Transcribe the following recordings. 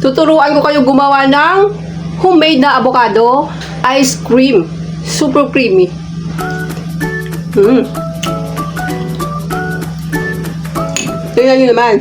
Tuturuan ko kayo gumawa ng homemade na avocado ice cream. Super creamy. Tingnan nyo naman.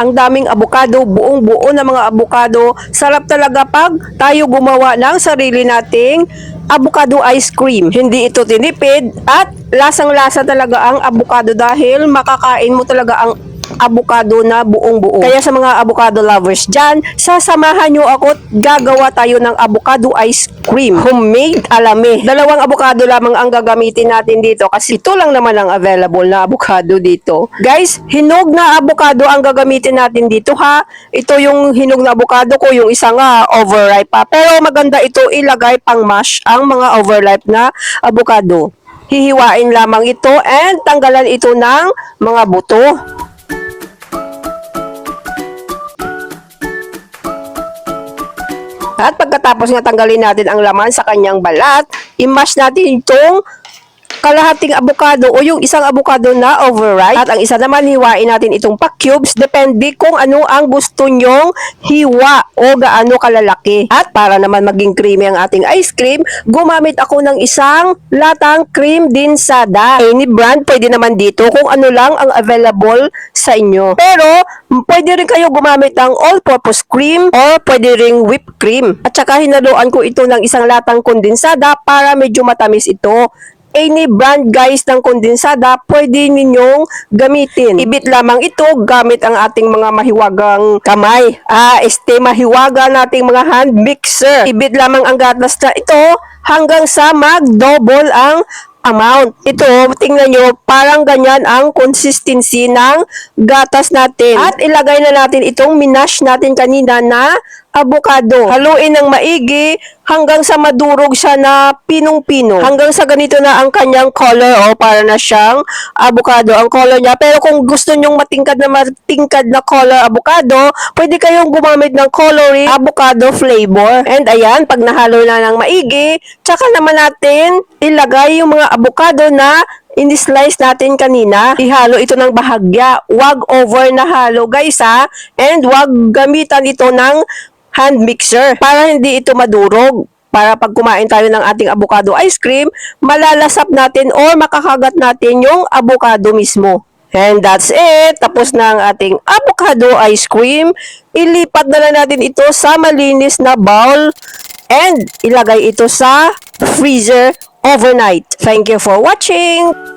Ang daming avocado, buong-buo na mga avocado. Sarap talaga pag tayo gumawa ng sarili nating avocado ice cream. Hindi ito tinipid at lasang-lasa talaga ang avocado dahil makakain mo talaga ang avocado na buong-buo. Kaya sa mga avocado lovers dyan, sasamahan nyo ako at gagawa tayo ng avocado ice cream. Homemade alame. 2 avocado lamang ang gagamitin natin dito kasi ito lang naman ang available na avocado dito. Guys, hinog na avocado ang gagamitin natin dito ha. Ito yung hinog na avocado ko, yung isa nga overripe pa. Pero maganda ito ilagay pang mash ang mga overripe na avocado. Hihiwain lamang ito and tanggalan ito ng mga buto. At pagkatapos nga tanggalin natin ang laman sa kanyang balat, i-mash natin itong kalahating avocado o yung isang avocado na overripe. At ang isa naman, hiwain natin itong pa-cubes. Depende kung ano ang gusto nyong hiwa o gaano kalalaki. At para naman maging creamy ang ating ice cream, gumamit ako ng isang latang cream dinsada. Any brand, pwede naman dito kung ano lang ang available sa inyo. Pero, pwede rin kayo gumamit ng all-purpose cream or pwede ring whipped cream. At saka hinaluan ko ito ng isang latang kondensada para medyo matamis ito. Any brand guys ng kondensada, pwede ninyong gamitin. Ibit lamang ito gamit ang ating mga mahiwagang kamay. Mahiwaga nating mga hand mixer. Ibit lamang ang gatas na ito hanggang sa mag-double ang amount. Ito, tingnan nyo, parang ganyan ang consistency ng gatas natin. At ilagay na natin itong minash natin kanina na avocado. Haluin ng maigi hanggang sa madurog siya na pinong-pino. Hanggang sa ganito na ang kanyang color, para na siyang avocado ang color niya. Pero kung gusto nyong matingkad na color avocado, pwede kayong gumamit ng coloring avocado flavor. And ayan, pag nahalo na ng maigi, tsaka naman natin ilagay yung mga avocado na in-slice natin kanina. Ihalo ito ng bahagya. Wag over na halo guys ha. And wag gamitan ito ng hand mixer para hindi ito madurog. Para pag kumain tayo ng ating avocado ice cream, malalasap natin or makakagat natin yung avocado mismo. And that's it. Tapos na ang ating avocado ice cream. Ilipat na lang natin ito sa malinis na bowl and ilagay ito sa freezer overnight. Thank you for watching!